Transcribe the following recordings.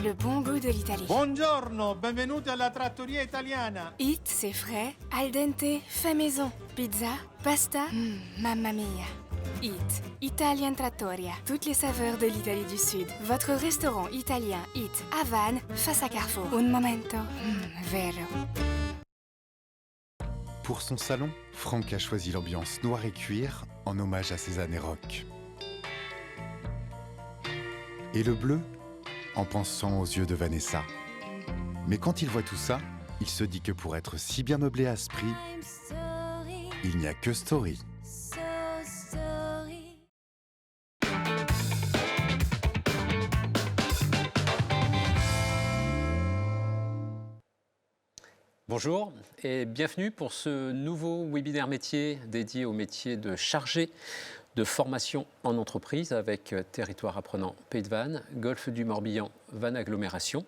le bon goût de l'Italie. Buongiorno, benvenuti alla trattoria italiana. Eat, c'est frais, al dente, fait maison. Pizza, pasta, mamma mia. Eat, Italian Trattoria. Toutes les saveurs de l'Italie du Sud. Votre restaurant italien Eat à Vannes, face à Carrefour. Un momento, vero. Pour son salon, Franck a choisi l'ambiance noir et cuir en hommage à ses années rock. Et le bleu, en pensant aux yeux de Vanessa. Mais quand il voit tout ça, il se dit que pour être si bien meublé à ce prix, il n'y a que Story. Bonjour et bienvenue pour ce nouveau webinaire métier dédié au métier de chargé de formation en entreprise avec Territoire Apprenant Pays de Vannes, Golfe du Morbihan, Vannes Agglomération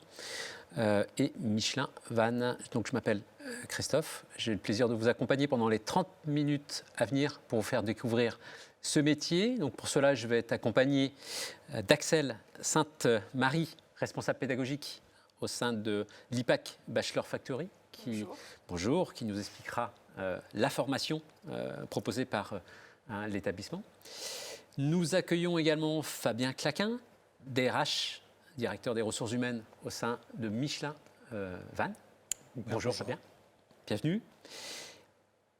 et Michelin Vannes. Donc je m'appelle Christophe, j'ai le plaisir de vous accompagner pendant les 30 minutes à venir pour vous faire découvrir ce métier. Donc pour cela, je vais être accompagné d'Axel Sainte-Marie, responsable pédagogique au sein de l'IPAC Bachelor Factory. Qui nous expliquera la formation proposée par l'établissement. Nous accueillons également Fabien Claquin, DRH, directeur des ressources humaines au sein de Michelin Vannes. Bonjour Fabien, bienvenue.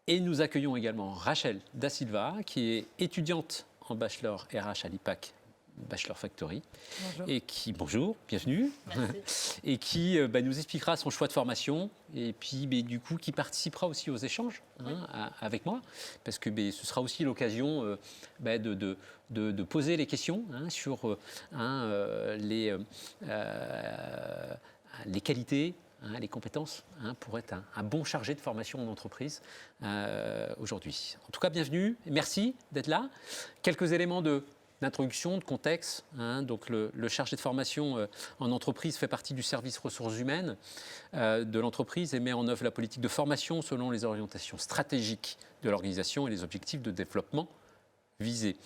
Et nous accueillons également Rachel Da Silva, qui est étudiante en Bachelor RH à l'IPAC Bachelor Factory. Bonjour. Bonjour, bienvenue. Merci. Et qui nous expliquera son choix de formation et puis du coup qui participera aussi aux échanges avec moi, parce que ce sera aussi l'occasion de poser les questions sur les qualités, les compétences pour être un bon chargé de formation en entreprise aujourd'hui. En tout cas, bienvenue, merci d'être là. Quelques éléments d'introduction, de contexte. Donc le chargé de formation en entreprise fait partie du service ressources humaines de l'entreprise et met en œuvre la politique de formation selon les orientations stratégiques de l'organisation et les objectifs de développement visés.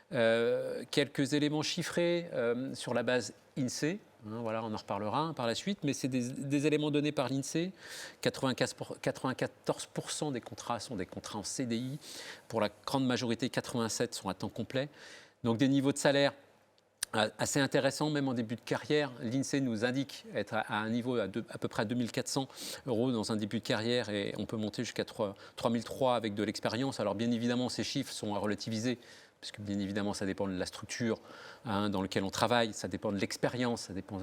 Quelques éléments chiffrés sur la base INSEE. Voilà, on en reparlera par la suite, mais c'est des éléments donnés par l'INSEE. 94% des contrats sont des contrats en CDI. Pour la grande majorité, 87% sont à temps complet. Donc des niveaux de salaire assez intéressants, même en début de carrière. L'INSEE nous indique être à un niveau à peu près 2 400 € dans un début de carrière et on peut monter jusqu'à 3 300 avec de l'expérience. Alors bien évidemment, ces chiffres sont à relativiser, parce que bien évidemment, ça dépend de la structure dans laquelle on travaille, ça dépend de l'expérience, ça dépend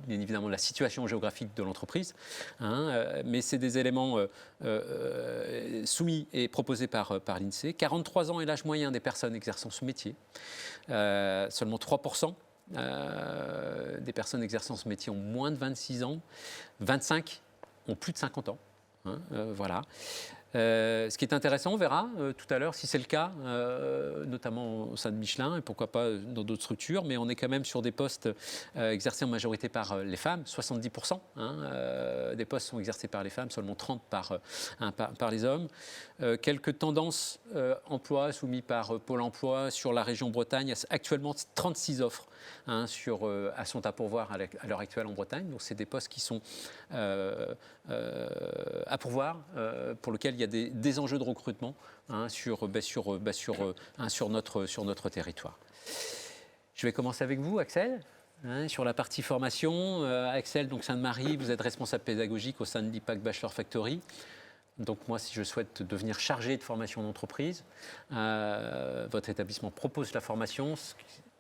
bien évidemment de la situation géographique de l'entreprise. Mais c'est des éléments soumis et proposés par l'INSEE. 43 ans est l'âge moyen des personnes exerçant ce métier. Seulement 3% des personnes exerçant ce métier ont moins de 26 ans. 25 ont plus de 50 ans. Voilà. Ce qui est intéressant, on verra tout à l'heure si c'est le cas, notamment au sein de Michelin et pourquoi pas dans d'autres structures, mais on est quand même sur des postes exercés en majorité par les femmes, 70% des postes sont exercés par les femmes, seulement 30% par les hommes. Quelques tendances emploi soumises par Pôle emploi sur la région Bretagne. Il y a actuellement 36 offres à sont à pourvoir à l'heure actuelle en Bretagne. Donc c'est des postes qui sont à pourvoir, pour lesquels il y a des enjeux de recrutement sur notre territoire. Je vais commencer avec vous, Axel, sur la partie formation. Axel, donc Sainte-Marie, vous êtes responsable pédagogique au sein de l'IPAC Bachelor Factory. Donc moi, si je souhaite devenir chargé de formation d'entreprise, votre établissement propose la formation.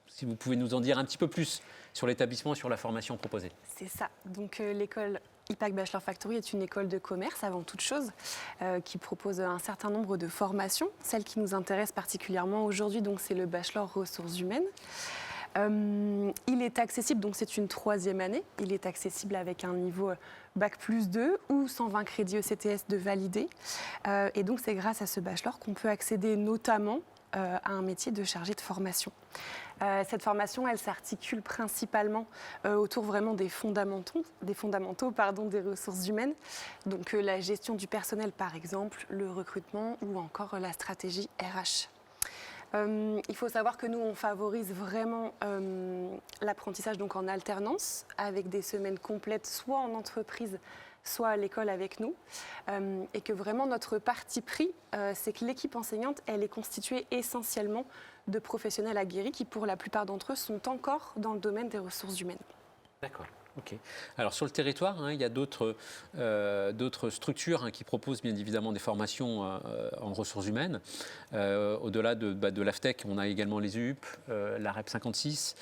Si vous pouvez nous en dire un petit peu plus sur l'établissement, sur la formation proposée. C'est ça. Donc l'école IPAC Bachelor Factory est une école de commerce avant toute chose qui propose un certain nombre de formations. Celle qui nous intéresse particulièrement aujourd'hui, donc, c'est le Bachelor Ressources Humaines. Il est accessible, donc c'est une 3e année. Il est accessible avec un niveau Bac+2 ou 120 crédits ECTS de validé. Et donc c'est grâce à ce bachelor qu'on peut accéder notamment à un métier de chargé de formation. Cette formation, elle s'articule principalement autour vraiment des fondamentaux des ressources humaines. Donc la gestion du personnel par exemple, le recrutement ou encore la stratégie RH. Il faut savoir que nous, on favorise vraiment l'apprentissage donc en alternance, avec des semaines complètes, soit en entreprise, soit à l'école avec nous. Et que vraiment, notre parti pris, c'est que l'équipe enseignante, elle est constituée essentiellement de professionnels aguerris qui, pour la plupart d'entre eux, sont encore dans le domaine des ressources humaines. D'accord. Ok. Alors sur le territoire, il y a d'autres structures qui proposent bien évidemment des formations en ressources humaines. Au-delà de l'AFTEC, on a également les UUP, la REP 56,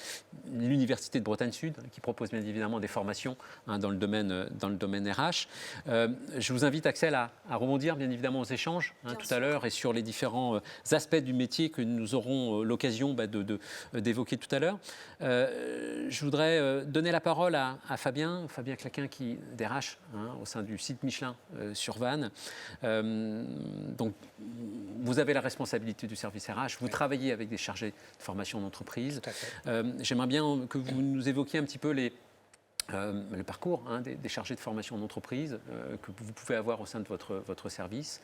l'Université de Bretagne Sud qui propose bien évidemment des formations dans le domaine RH. Je vous invite, Axel, à rebondir bien évidemment aux échanges tout à l'heure et sur les différents aspects du métier que nous aurons l'occasion d'évoquer tout à l'heure. Je voudrais donner la parole à Fabien Claquin qui DRH au sein du site Michelin sur Vannes. Donc, vous avez la responsabilité du service RH, vous travaillez avec des chargés de formation d'entreprise. J'aimerais bien que vous nous évoquiez un petit peu le parcours des chargés de formation d'entreprise que vous pouvez avoir au sein de votre service.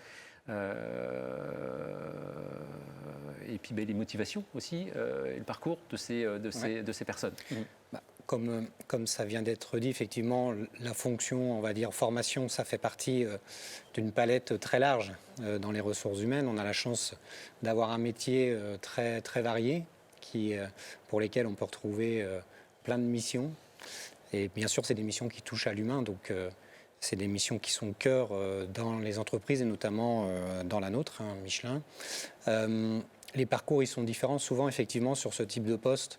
Et puis les motivations aussi, et le parcours de ces personnes. Comme ça vient d'être dit, effectivement, la fonction, on va dire, formation, ça fait partie d'une palette très large dans les ressources humaines. On a la chance d'avoir un métier très, très varié, pour lesquels on peut retrouver plein de missions. Et bien sûr, c'est des missions qui touchent à l'humain, donc c'est des missions qui sont au cœur dans les entreprises, et notamment dans la nôtre, Michelin. Les parcours, ils sont différents. Souvent, effectivement, sur ce type de poste,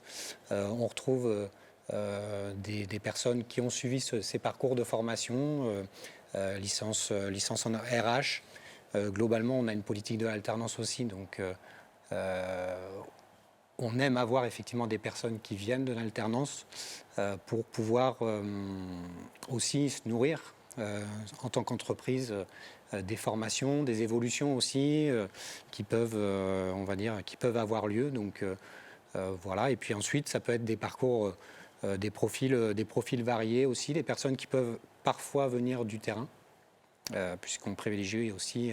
on retrouve des personnes qui ont suivi ces parcours de formation, licence en RH. Globalement, on a une politique de l'alternance aussi, donc on aime avoir effectivement des personnes qui viennent de l'alternance pour pouvoir aussi se nourrir en tant qu'entreprise des formations, des évolutions aussi qui peuvent, on va dire, qui peuvent avoir lieu. Donc voilà. Et puis ensuite, ça peut être des parcours, des profils variés aussi, des personnes qui peuvent parfois venir du terrain, puisqu'on privilégie aussi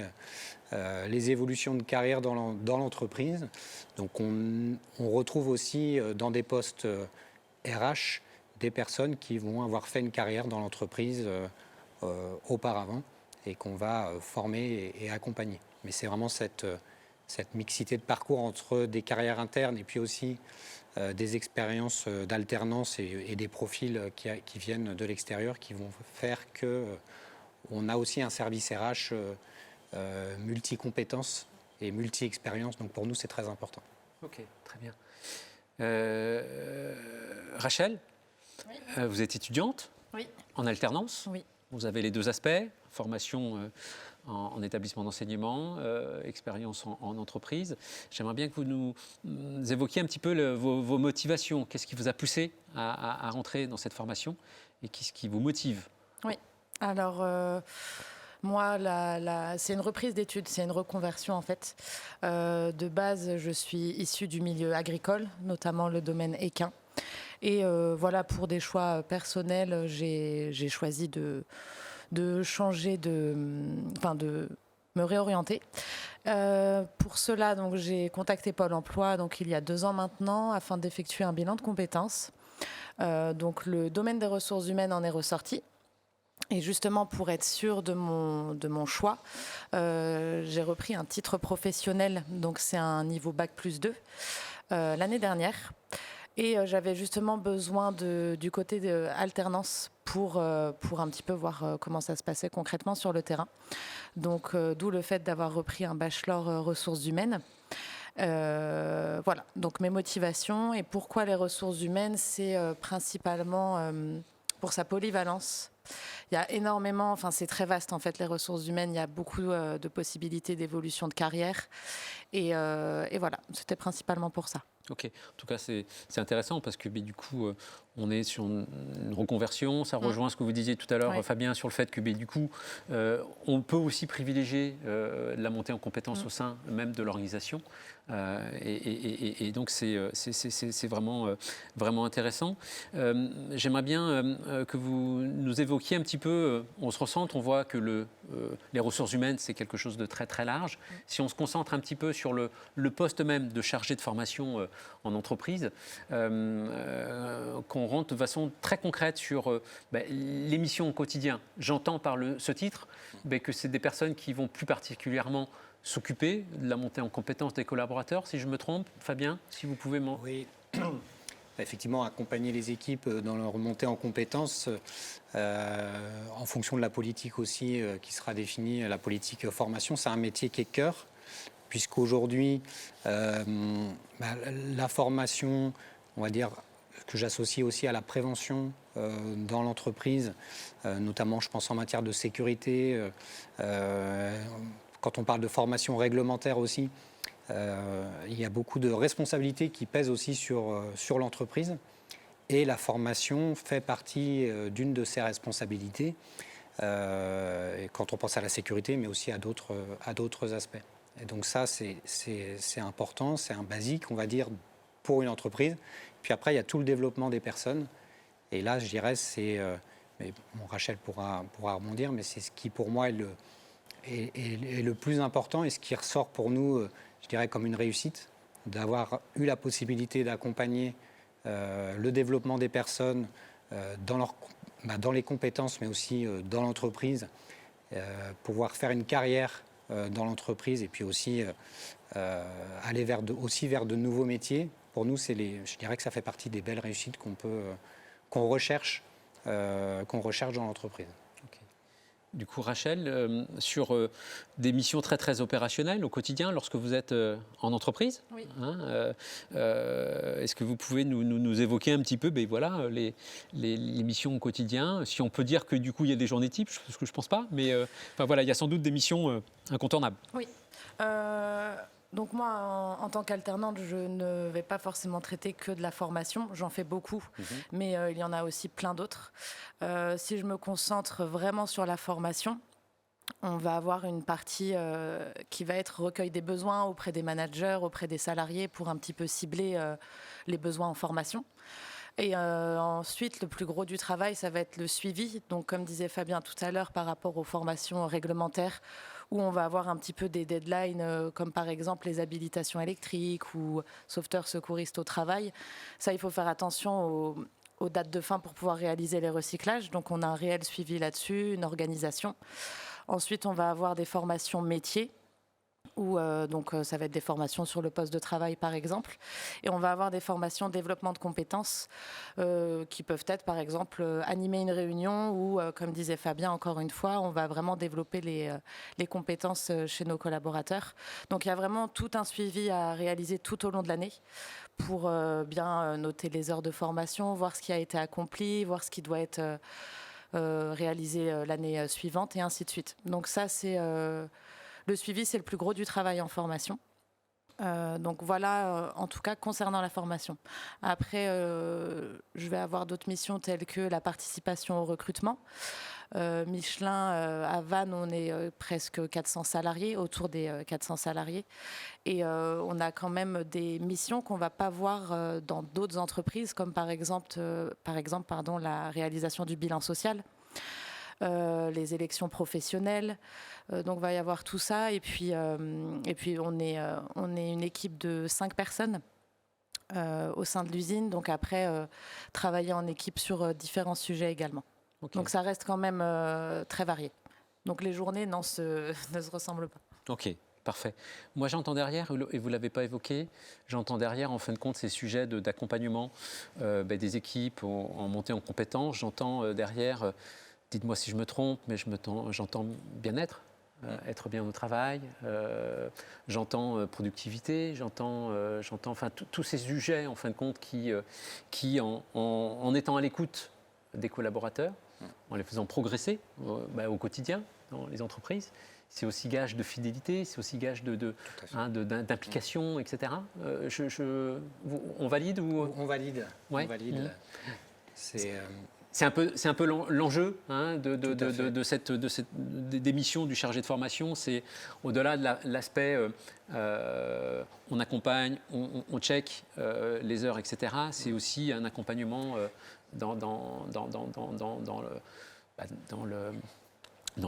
les évolutions de carrière dans l'entreprise. Donc on retrouve aussi dans des postes RH des personnes qui vont avoir fait une carrière dans l'entreprise auparavant et qu'on va former et accompagner. Mais c'est vraiment cette mixité de parcours entre des carrières internes et puis aussi des expériences d'alternance et des profils qui viennent de l'extérieur qui vont faire qu'on a aussi un service RH multi-compétences et multi-expériences. Donc pour nous, c'est très important. Ok, très bien. Rachel, oui. Vous êtes étudiante en alternance. Oui. Vous avez les deux aspects, formation en établissement d'enseignement, expérience en entreprise. J'aimerais bien que vous nous évoquiez un petit peu vos motivations. Qu'est-ce qui vous a poussé à rentrer dans cette formation et qu'est-ce qui vous motive? Oui, alors moi, c'est une reprise d'études, c'est une reconversion en fait. De base, je suis issue du milieu agricole, notamment le domaine équin. Et voilà, pour des choix personnels, j'ai choisi de changer, de me réorienter. Pour cela, donc, j'ai contacté Pôle emploi il y a 2 ans maintenant afin d'effectuer un bilan de compétences. Donc le domaine des ressources humaines en est ressorti. Et justement, pour être sûre de mon choix, j'ai repris un titre professionnel, donc c'est un niveau Bac+2, l'année dernière. Et j'avais justement besoin du côté de alternance pour un petit peu voir comment ça se passait concrètement sur le terrain. Donc d'où le fait d'avoir repris un bachelor ressources humaines. Voilà, donc mes motivations et pourquoi les ressources humaines, c'est principalement pour sa polyvalence. Il y a énormément, c'est très vaste en fait les ressources humaines, il y a beaucoup de possibilités d'évolution de carrière et voilà, c'était principalement pour ça. Ok, en tout cas c'est intéressant parce que du coup on est sur une reconversion, ça rejoint ce que vous disiez tout à l'heure Fabien sur le fait que du coup on peut aussi privilégier la montée en compétences au sein même de l'organisation et donc c'est vraiment intéressant. J'aimerais bien que vous nous évoquiez un petit peu, on se recentre, on voit que les ressources humaines c'est quelque chose de très très large. Si on se concentre un petit peu sur le poste même de chargé de formation en entreprise, qu'on rentre de façon très concrète sur les missions au quotidien. J'entends par ce titre que c'est des personnes qui vont plus particulièrement s'occuper de la montée en compétences des collaborateurs, si je me trompe. Fabien, si vous pouvez m'en... Oui. Effectivement, accompagner les équipes dans leur montée en compétences en fonction de la politique aussi qui sera définie, la politique formation, c'est un métier qui est cœur, puisqu'aujourd'hui, la formation, on va dire, que j'associe aussi à la prévention dans l'entreprise, notamment, je pense, en matière de sécurité. Quand on parle de formation réglementaire aussi, il y a beaucoup de responsabilités qui pèsent aussi sur l'entreprise. Et la formation fait partie d'une de ces responsabilités, quand on pense à la sécurité, mais aussi à d'autres aspects. Et donc ça, c'est important, c'est un basique, on va dire, pour une entreprise. Puis après, il y a tout le développement des personnes. Et là, je dirais, mais bon, Rachel pourra rebondir, mais c'est ce qui, pour moi, est le plus important et ce qui ressort pour nous, je dirais, comme une réussite, d'avoir eu la possibilité d'accompagner le développement des personnes dans les compétences, mais aussi dans l'entreprise, pouvoir faire une carrière dans l'entreprise et puis aussi aller vers de nouveaux métiers. Pour nous, je dirais que ça fait partie des belles réussites qu'on recherche dans l'entreprise. Okay. Du coup, Rachel, sur des missions très très opérationnelles au quotidien, lorsque vous êtes en entreprise, oui. Est-ce que vous pouvez nous évoquer un petit peu, voilà, les missions au quotidien? Si on peut dire que du coup il y a des journées types, parce que je pense pas, mais voilà, il y a sans doute des missions incontournables. Oui. Donc moi, en tant qu'alternante, je ne vais pas forcément traiter que de la formation. J'en fais beaucoup, mais il y en a aussi plein d'autres. Si je me concentre vraiment sur la formation, on va avoir une partie qui va être recueil des besoins auprès des managers, auprès des salariés, pour un petit peu cibler les besoins en formation. Et ensuite, le plus gros du travail, ça va être le suivi. Donc, comme disait Fabien tout à l'heure, par rapport aux formations réglementaires, où on va avoir un petit peu des deadlines, comme par exemple les habilitations électriques ou sauveteurs secouristes au travail. Ça, il faut faire attention aux dates de fin pour pouvoir réaliser les recyclages. Donc, on a un réel suivi là-dessus, une organisation. Ensuite, on va avoir des formations métiers, où ça va être des formations sur le poste de travail par exemple, et on va avoir des formations développement de compétences qui peuvent être par exemple animer une réunion ou comme disait Fabien encore une fois, on va vraiment développer les compétences chez nos collaborateurs. Donc il y a vraiment tout un suivi à réaliser tout au long de l'année pour bien noter les heures de formation, voir ce qui a été accompli, voir ce qui doit être réalisé l'année suivante et ainsi de suite. Donc ça c'est... Le suivi, c'est le plus gros du travail en formation. Donc voilà, en tout cas, concernant la formation. Après, je vais avoir d'autres missions telles que la participation au recrutement. Michelin, à Vannes, on est presque 400 salariés, autour des 400 salariés. Et on a quand même des missions qu'on ne va pas voir dans d'autres entreprises, comme par exemple la réalisation du bilan social. Les élections professionnelles, donc il va y avoir tout ça et puis on est une équipe de 5 personnes au sein de l'usine, donc après travailler en équipe sur différents sujets également. Okay. Donc ça reste quand même très varié. Donc les journées ne se ressemblent pas. Ok. Parfait. Moi, j'entends derrière, et vous ne l'avez pas évoqué, j'entends derrière, en fin de compte, ces sujets d'accompagnement des équipes en montée en compétences. J'entends derrière, dites-moi si je me trompe, mais j'entends bien-être, être bien au travail, j'entends productivité, j'entends tous ces sujets, en fin de compte, qui en étant à l'écoute des collaborateurs, en les faisant progresser au quotidien dans les entreprises, c'est aussi gage de fidélité, c'est aussi gage d'implication, etc. On valide ou... On valide. Ouais. On valide. C'est un peu l'enjeu des missions du chargé de formation. C'est au-delà de l'aspect on accompagne, on check les heures, etc. C'est aussi un accompagnement dans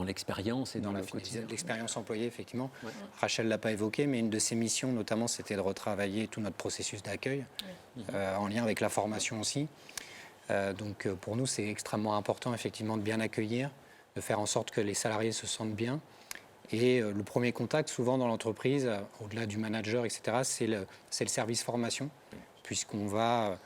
l'expérience et dans le quotidien. L'expérience employée, effectivement. Ouais. Rachel ne l'a pas évoqué, mais une de ses missions, notamment, c'était de retravailler tout notre processus d'accueil, en lien avec la formation aussi. Donc pour nous, c'est extrêmement important, effectivement, de bien accueillir, de faire en sorte que les salariés se sentent bien. Et le premier contact, souvent dans l'entreprise, au-delà du manager, etc., c'est le service formation, puisqu'on va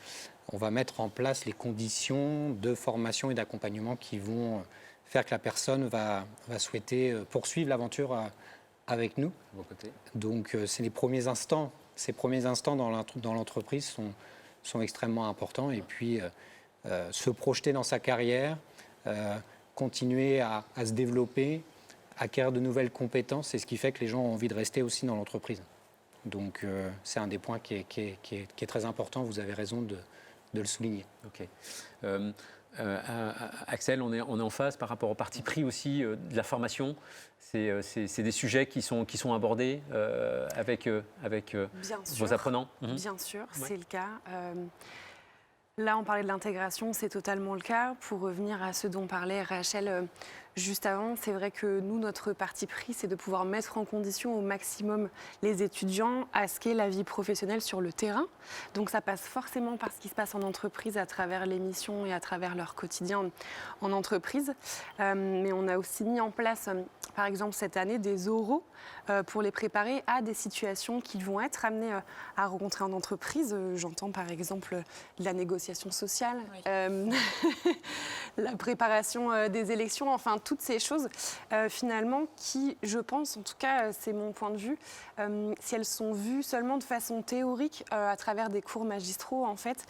mettre en place les conditions de formation et d'accompagnement qui vont faire que la personne va souhaiter poursuivre l'aventure avec nous. Donc c'est les premiers instants. Ces premiers instants dans l'entreprise sont extrêmement importants. Et puis se projeter dans sa carrière, continuer à se développer, acquérir de nouvelles compétences, c'est ce qui fait que les gens ont envie de rester aussi dans l'entreprise. Donc c'est un des points qui est très important. Vous avez raison de le souligner. Ok. Axel, on est en phase par rapport au parti pris aussi de la formation. C'est des sujets qui sont abordés avec vos apprenants. Bien sûr, c'est le cas. Là, on parlait de l'intégration, c'est totalement le cas. Pour revenir à ce dont parlait Rachel juste avant, c'est vrai que nous, notre parti pris, c'est de pouvoir mettre en condition au maximum les étudiants à ce qu'est la vie professionnelle sur le terrain. Donc ça passe forcément par ce qui se passe en entreprise à travers les missions et à travers leur quotidien en entreprise. Mais on a aussi mis en place, par exemple cette année, des oraux pour les préparer à des situations qu'ils vont être amenés à rencontrer en entreprise. J'entends par exemple la négociation sociale, la préparation des élections, enfin toutes ces choses finalement qui, je pense, en tout cas c'est mon point de vue, si elles sont vues seulement de façon théorique à travers des cours magistraux, en fait,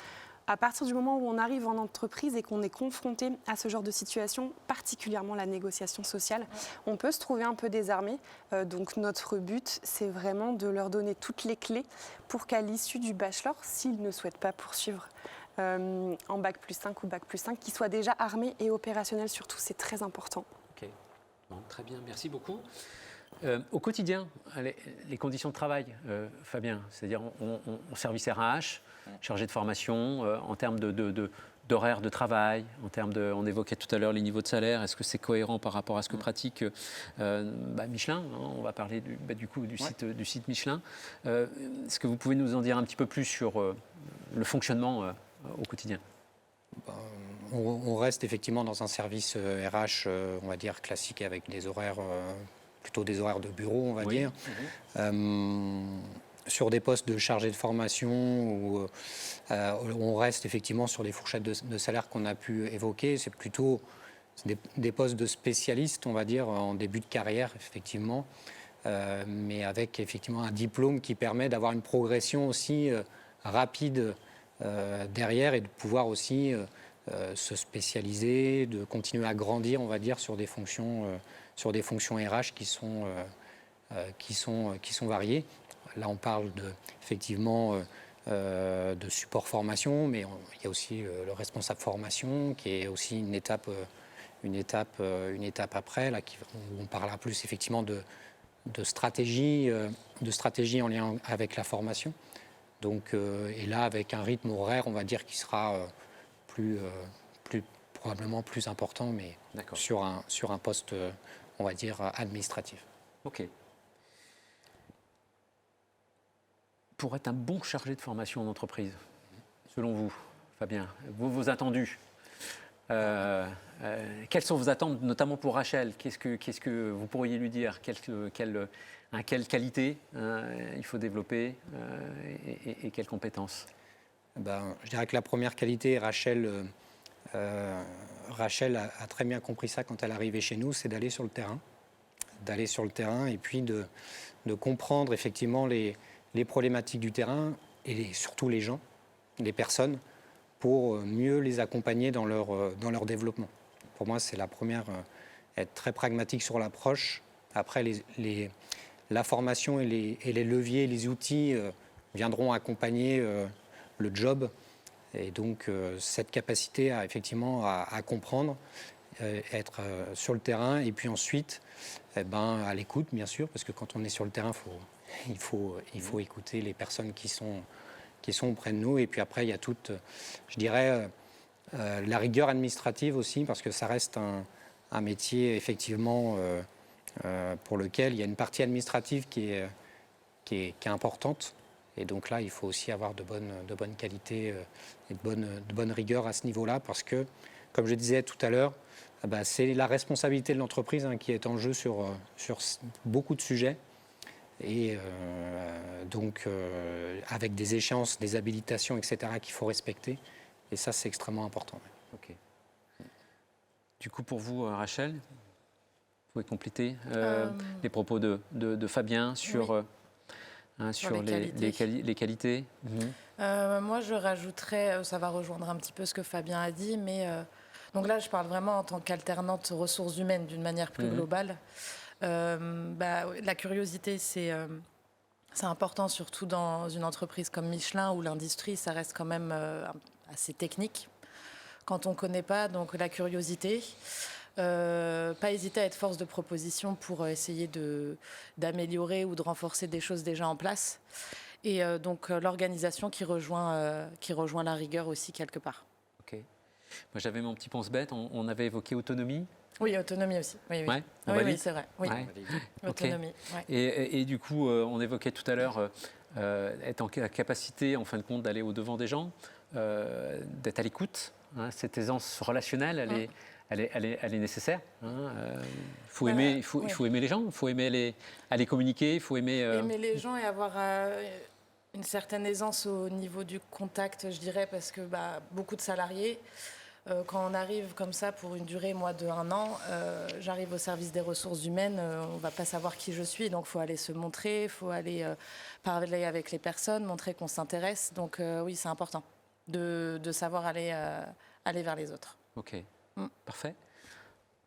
à partir du moment où on arrive en entreprise et qu'on est confronté à ce genre de situation, particulièrement la négociation sociale, on peut se trouver un peu désarmé. Donc notre but, c'est vraiment de leur donner toutes les clés pour qu'à l'issue du bachelor, s'ils ne souhaitent pas poursuivre en Bac+5 ou Bac+5, qu'ils soient déjà armés et opérationnels surtout, c'est très important. Ok, bon, très bien, merci beaucoup. Au quotidien, les conditions de travail, Fabien, c'est-à-dire en service RH, chargé de formation, en termes d'horaire de travail, on évoquait tout à l'heure les niveaux de salaire, est-ce que c'est cohérent par rapport à ce que pratique Michelin, on va parler du site Michelin. Est-ce que vous pouvez nous en dire un petit peu plus sur le fonctionnement au quotidien ? On reste effectivement dans un service RH, on va dire, classique avec des horaires... plutôt des horaires de bureau, on va dire. Sur des postes de chargé de formation, où on reste effectivement sur les fourchettes de salaire qu'on a pu évoquer. C'est plutôt des postes de spécialistes, on va dire, en début de carrière, effectivement, mais avec effectivement un diplôme qui permet d'avoir une progression aussi rapide derrière et de pouvoir aussi se spécialiser, de continuer à grandir, on va dire, sur des fonctions RH qui sont variées. Là, on parle effectivement de support formation, mais il y a aussi le responsable formation qui est aussi une étape après. Là, où on parlera plus effectivement de stratégie en lien avec la formation. Donc, et là, avec un rythme horaire, on va dire, qui sera probablement plus important, mais sur un poste, on va dire, administratif. Ok. Pour être un bon chargé de formation en entreprise, selon vous, Fabien, vos attendus, quelles sont vos attentes, notamment pour Rachel ? Qu'est-ce que vous pourriez lui dire ? Quelle qualité il faut développer et quelles compétences ? Je dirais que la première qualité, Rachel a très bien compris ça quand elle est arrivée chez nous, c'est d'aller sur le terrain et puis de comprendre effectivement les problématiques du terrain et surtout les gens, les personnes, pour mieux les accompagner dans leur développement. Pour moi, c'est la première, être très pragmatique sur l'approche, Après, la formation et les leviers, les outils viendront accompagner le job. Et donc, cette capacité effectivement à comprendre, être sur le terrain, et puis ensuite, à l'écoute, bien sûr, parce que quand on est sur le terrain, il faut écouter les personnes qui sont auprès de nous. Et puis après, il y a toute, je dirais, la rigueur administrative aussi, parce que ça reste un métier, effectivement, pour lequel il y a une partie administrative qui est importante. Et donc là, il faut aussi avoir de bonnes qualités et de bonne rigueur à ce niveau-là, parce que, comme je disais tout à l'heure, c'est la responsabilité de l'entreprise qui est en jeu sur beaucoup de sujets. Et donc, avec des échéances, des habilitations, etc., qu'il faut respecter. Et ça, c'est extrêmement important. Ok. Du coup, pour vous, Rachel, vous pouvez compléter les propos de Fabien sur, sur les qualités. Moi, je rajouterais, ça va rejoindre un petit peu ce que Fabien a dit, mais donc là, je parle vraiment en tant qu'alternante ressources humaines d'une manière plus globale. La curiosité, c'est important, surtout dans une entreprise comme Michelin, où l'industrie, ça reste quand même assez technique quand on ne connaît pas. Donc la curiosité, pas hésiter à être force de proposition pour essayer d'améliorer ou de renforcer des choses déjà en place. Et donc l'organisation qui rejoint la rigueur aussi quelque part. Ok. Moi, j'avais mon petit pense-bête. On avait évoqué autonomie. Oui, autonomie aussi. Oui, ouais, oui, c'est vrai. Oui. Ouais. Autonomie. Okay. Ouais. Et du coup, on évoquait tout à l'heure être en capacité, en fin de compte, d'aller au-devant des gens, d'être à l'écoute. Cette aisance relationnelle, elle est nécessaire. Il faut aimer les gens, il faut aimer aller communiquer, il faut aimer... Aimer les gens et avoir une certaine aisance au niveau du contact, je dirais, parce que beaucoup de salariés... Quand on arrive comme ça pour une durée, moi, de 1 an, j'arrive au service des ressources humaines, on ne va pas savoir qui je suis, donc il faut aller se montrer, il faut aller parler avec les personnes, montrer qu'on s'intéresse. Donc oui, c'est important de savoir aller vers les autres. Ok, parfait.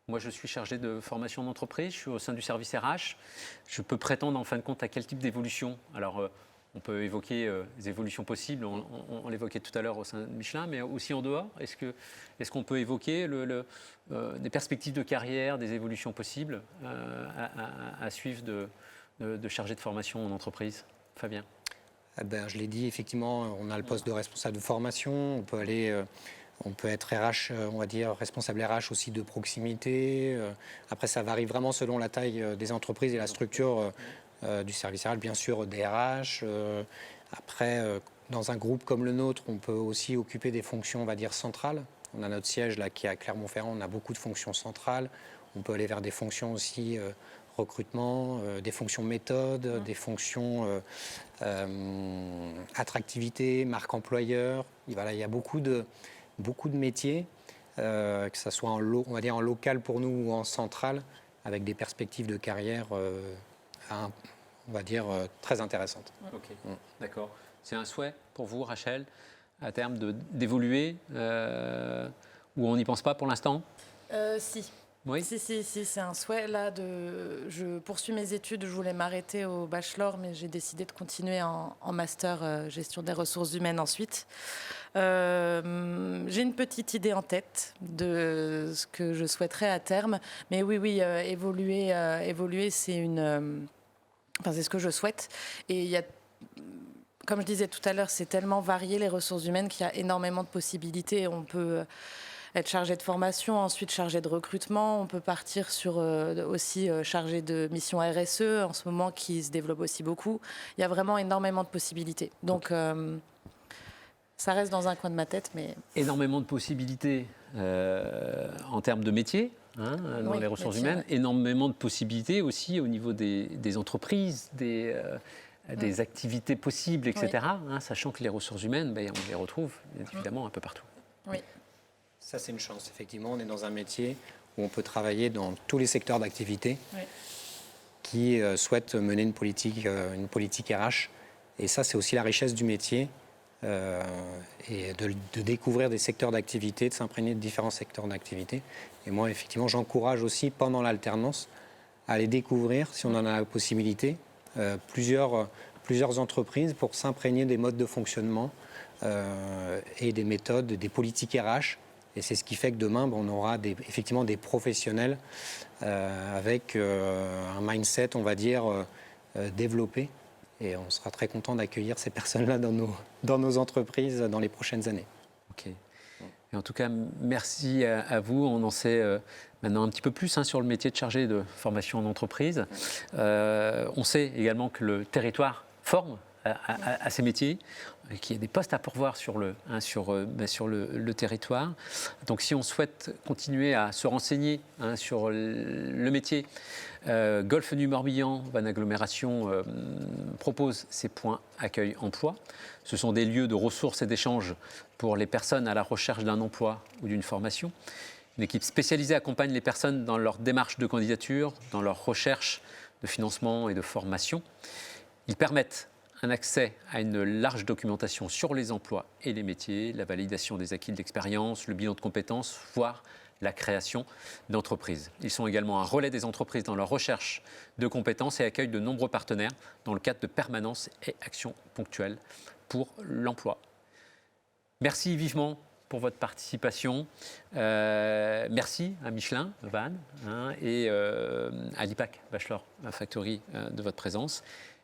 Moi, je suis chargé de formation d'entreprise, je suis au sein du service RH. Je peux prétendre, en fin de compte, à quel type d'évolution ? Alors, on peut évoquer les évolutions possibles, on l'évoquait tout à l'heure au sein de Michelin, mais aussi en dehors. Est-ce qu'on peut évoquer des perspectives de carrière, des évolutions possibles à suivre de chargé de formation en entreprise ? Fabien ? Je l'ai dit, effectivement, on a le poste de responsable de formation, on peut être RH, on va dire, responsable RH aussi de proximité. Après, ça varie vraiment selon la taille des entreprises et la structure du service RH, bien sûr, DRH. Après, dans un groupe comme le nôtre, on peut aussi occuper des fonctions, on va dire, centrales. On a notre siège là qui est à Clermont-Ferrand, on a beaucoup de fonctions centrales. On peut aller vers des fonctions aussi recrutement, des fonctions méthode, des fonctions attractivité, marque employeur. Il y a beaucoup de métiers, que ce soit on va dire en local pour nous ou en central, avec des perspectives de carrière on va dire, très intéressante. Ok, d'accord. C'est un souhait pour vous, Rachel, à terme d'évoluer ou on n'y pense pas pour l'instant ? Si. Oui. Si, c'est un souhait. Là, je poursuis mes études, je voulais m'arrêter au bachelor, mais j'ai décidé de continuer en master gestion des ressources humaines ensuite. J'ai une petite idée en tête de ce que je souhaiterais à terme, mais oui, évoluer, c'est c'est ce que je souhaite. Et il y a, comme je disais tout à l'heure, c'est tellement varié les ressources humaines qu'il y a énormément de possibilités. On peut être chargé de formation, ensuite chargé de recrutement. On peut partir sur aussi chargé de mission RSE en ce moment qui se développe aussi beaucoup. Il y a vraiment énormément de possibilités. Donc ça reste dans un coin de ma tête, mais énormément de possibilités en termes de métier. Dans les ressources humaines, énormément de possibilités aussi au niveau des entreprises, des activités possibles, etc. Sachant que les ressources humaines, on les retrouve évidemment un peu partout. Oui. Ça, c'est une chance. Effectivement, on est dans un métier où on peut travailler dans tous les secteurs d'activité qui souhaitent mener une politique RH. Et ça, c'est aussi la richesse du métier. Et de découvrir des secteurs d'activité, de s'imprégner de différents secteurs d'activité. Et moi, effectivement, j'encourage aussi pendant l'alternance à aller découvrir, si on en a la possibilité, plusieurs entreprises pour s'imprégner des modes de fonctionnement et des méthodes, des politiques RH. Et c'est ce qui fait que demain, on aura effectivement des professionnels avec un mindset, on va dire, développé. Et on sera très content d'accueillir ces personnes-là dans nos entreprises dans les prochaines années. Ok. Et en tout cas, merci à vous. On en sait maintenant un petit peu plus sur le métier de chargé de formation en entreprise. On sait également que le territoire forme à ces métiers, qu'il y a des postes à pourvoir sur le territoire. Donc si on souhaite continuer à se renseigner sur le métier, Golfe du Morbihan, Vannes Agglomération propose ces points accueil emploi. Ce sont des lieux de ressources et d'échanges pour les personnes à la recherche d'un emploi ou d'une formation. Une équipe spécialisée accompagne les personnes dans leur démarche de candidature, dans leur recherche de financement et de formation. Ils permettent un accès à une large documentation sur les emplois et les métiers, la validation des acquis de l'expérience, le bilan de compétences, voire la création d'entreprises. Ils sont également un relais des entreprises dans leur recherche de compétences et accueillent de nombreux partenaires dans le cadre de permanences et actions ponctuelles pour l'emploi. Merci vivement pour votre participation. Merci à Michelin, Vannes, et à l'IPAC Bachelor Factory de votre présence.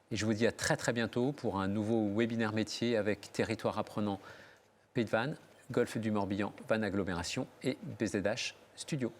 Et je vous dis à très bientôt pour un nouveau webinaire métier avec Territoire Apprenant Pays de Vannes, Golfe du Morbihan, Vannes Agglomération et BZH Studio.